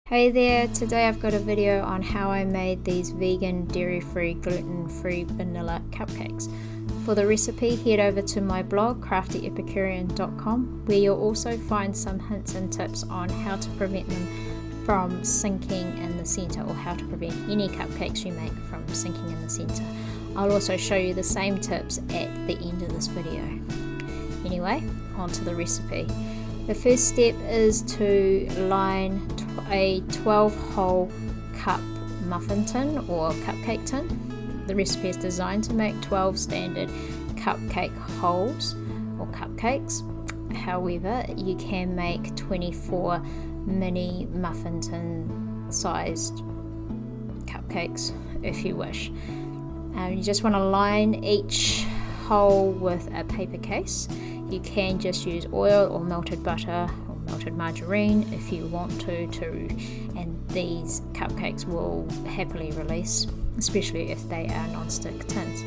Hey there, today I've got a video on how I made these vegan, dairy-free, gluten-free vanilla cupcakes. For the recipe, head over to my blog, CraftyEpicurean.com, where you'll also find some hints and tips on how to prevent them from sinking in the center, or how to prevent any cupcakes you make from sinking in the center. I'll also show you the same tips at the end of this video. Anyway, on to the recipe. The first step is to line a 12-hole cup muffin tin or cupcake tin. The recipe is designed to make 12 standard cupcake holes or cupcakes. However, you can make 24 mini muffin tin sized cupcakes if you wish. You just want to line each hole with a paper case. You can just use oil or melted butter or melted margarine if you want to, and these cupcakes will happily release, especially if they are non-stick tins.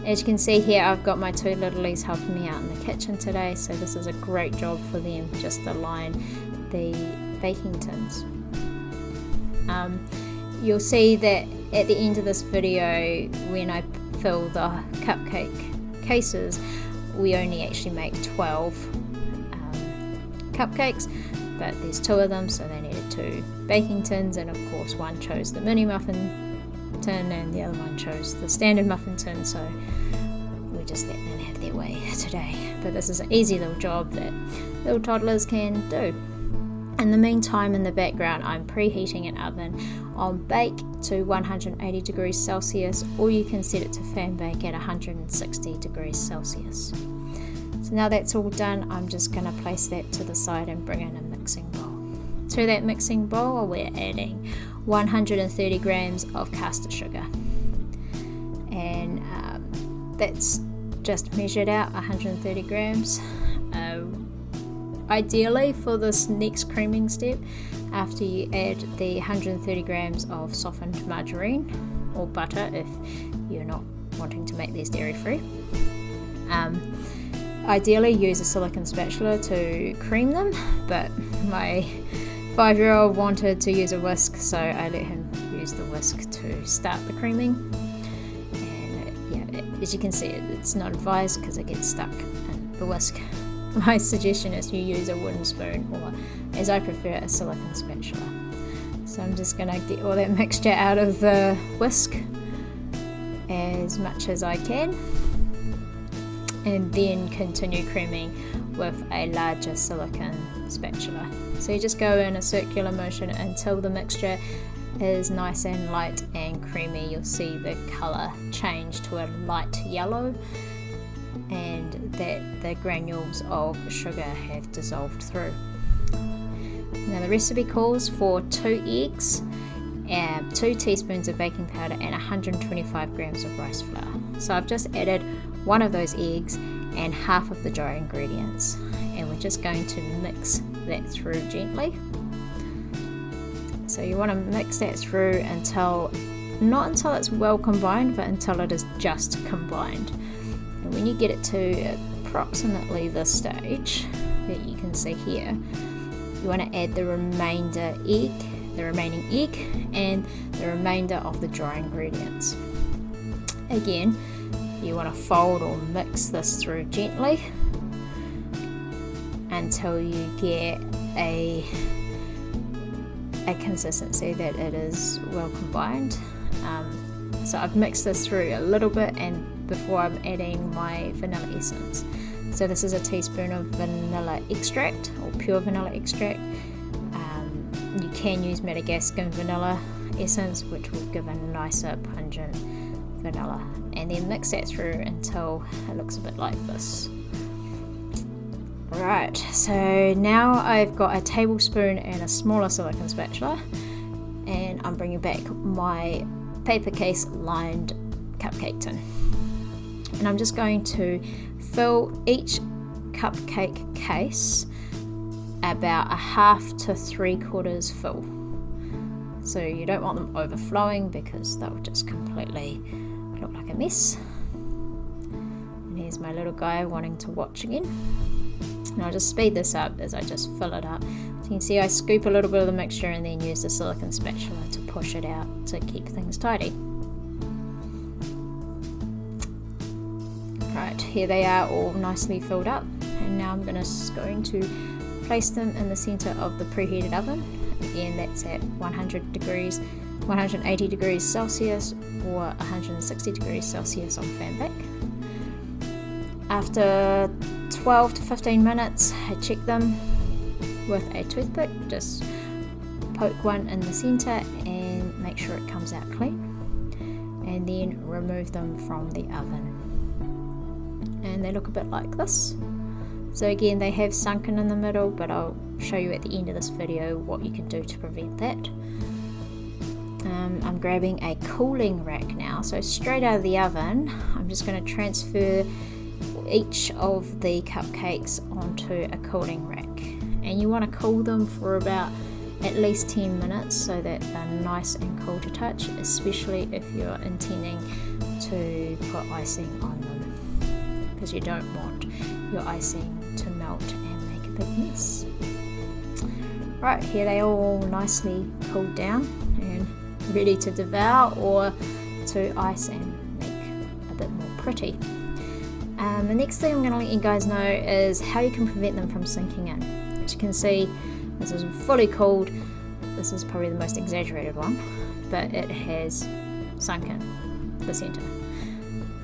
As you can see here, I've got my two littlies helping me out in the kitchen today, so this is a great job for them just to line the baking tins. You'll see that at the end of this video, when I fill the cupcake cases, we only actually make 12 cupcakes, but there's two of them, so they needed two baking tins, and of course one chose the mini muffin tin and the other one chose the standard muffin tin, so we just let them have their way today. But this is an easy little job that little toddlers can do. In the meantime, in the background, I'm preheating an oven on bake to 180 degrees Celsius, or you can set it to fan bake at 160 degrees Celsius. So now that's all done, I'm just going to place that to the side and bring in a mixing bowl. To that mixing bowl, we're adding 130 grams of caster sugar, and that's just measured out 130 grams. Ideally, for this next creaming step, after you add the 130 grams of softened margarine or butter if you're not wanting to make these dairy free, ideally use a silicone spatula to cream them, but my 5-year-old wanted to use a whisk, so I let him use the whisk to start the creaming. And yeah, as you can see, it's not advised because it gets stuck in the whisk. My suggestion is you use a wooden spoon, or as I prefer, a silicone spatula. So I'm just going to get all that mixture out of the whisk as much as I can, and then continue creaming with a larger silicone spatula. So you just go in a circular motion until the mixture is nice and light and creamy. You'll see the colour change to a light yellow, and that the granules of sugar have dissolved through. Now the recipe calls for 2 eggs, 2 teaspoons of baking powder, and 125 grams of rice flour. So I've just added one of those eggs and half of the dry ingredients, and we're just going to mix that through gently. So you want to mix that through not until it's well combined, but until it is just combined. And when you get it to approximately this stage that you can see here, you want to add the remaining egg and the remainder of the dry ingredients. Again, you want to fold or mix this through gently until you get a consistency that it is well combined. So I've mixed this through a little bit, and before I'm adding my vanilla essence. So this is a teaspoon of vanilla extract, or pure vanilla extract. You can use Madagascan vanilla essence, which will give a nicer pungent vanilla, and then mix that through until it looks a bit like this. Right, so now I've got a tablespoon and a smaller silicone spatula, and I'm bringing back my paper case lined cupcake tin, and I'm just going to fill each cupcake case about a half to 3/4 full. So you don't want them overflowing because they'll just completely look like a mess. And here's my little guy wanting to watch again. And I'll just speed this up as I just fill it up. So you can see I scoop a little bit of the mixture and then use the silicone spatula to push it out to keep things tidy. Right, here they are all nicely filled up, and now I'm going to place them in the center of the preheated oven. Again, that's at 180 degrees Celsius or 160 degrees Celsius on fan bake. After 12 to 15 minutes, I check them with a toothpick. Just poke one in the center and make sure it comes out clean, and then remove them from the oven. And they look a bit like this. So again, they have sunken in the middle, but I'll show you at the end of this video what you can do to prevent that. I'm grabbing a cooling rack now, so straight out of the oven I'm just going to transfer each of the cupcakes onto a cooling rack, and you want to cool them for about at least 10 minutes so that they're nice and cool to touch, especially if you're intending to put icing on them, because you don't want your icing to melt and make a big mess. Right, here they all nicely cooled down and ready to devour or to ice and make a bit more pretty. The next thing I'm going to let you guys know is how you can prevent them from sinking in. As you can see, this is fully cooled. This is probably the most exaggerated one, but it has sunk in the center.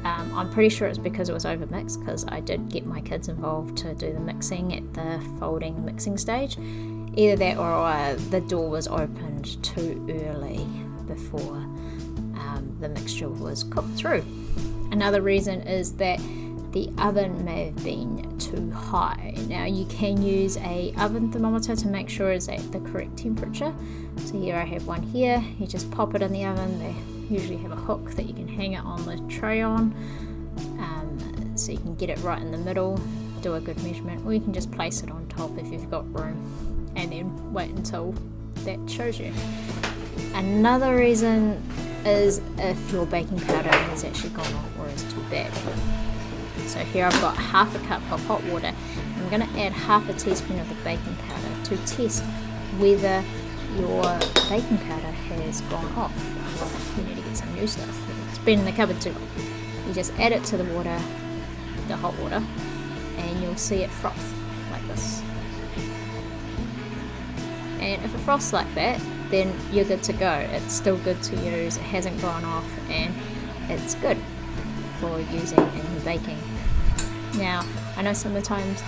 I'm pretty sure it's because it was overmixed, because I did get my kids involved to do the mixing at the folding mixing stage. Either that or the door was opened too early before the mixture was cooked through. Another reason is that the oven may have been too high. Now you can use a oven thermometer to make sure it's at the correct temperature. So here I have one here. You just pop it in the oven. They usually have a hook that you can hang it on the tray on, so you can get it right in the middle, do a good measurement, or you can just place it on top if you've got room and then wait until that shows you. Another reason is if your baking powder has actually gone off or is too bad. So here I've got half a cup of hot water. I'm going to add half a teaspoon of the baking powder to test whether your baking powder has gone off. Well, you need to get some new stuff. It's been in the cupboard too long. You just add it to the water, the hot water, and you'll see it froth like this. And if it froths like that, then you're good to go. It's still good to use, it hasn't gone off, and it's good for using in your baking. Now, I know sometimes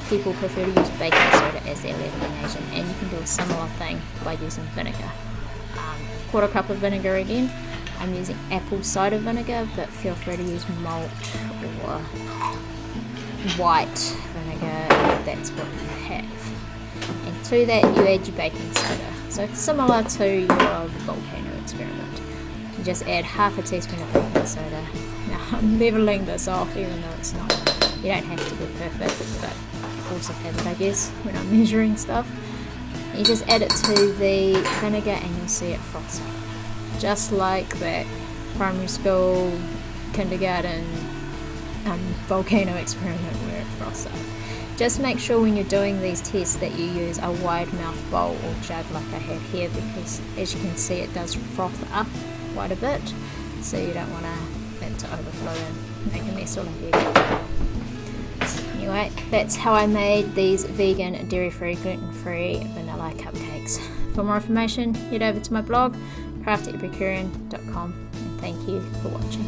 people prefer to use baking soda as their leavening agent, and you can do a similar thing by using vinegar. Quarter cup of vinegar again. I'm using apple cider vinegar, but feel free to use malt or white vinegar if that's what you have. And to that you add your baking soda. So it's similar to your volcano experiment. You just add half a teaspoon of baking soda. Now I'm leveling this off even though it's not, you don't have to be perfect, but force of habit I guess when I'm measuring stuff. You just add it to the vinegar and you'll see it froths up. Just like that primary school, kindergarten volcano experiment where it froths up. Just make sure when you're doing these tests that you use a wide mouth bowl or jug like I have here, because as you can see it does froth up quite a bit, so you don't want it to overflow and make a mess all over you. Anyway, that's how I made these vegan, dairy-free, gluten-free vanilla cupcakes. For more information, head over to my blog, craftepicurean.com, and thank you for watching.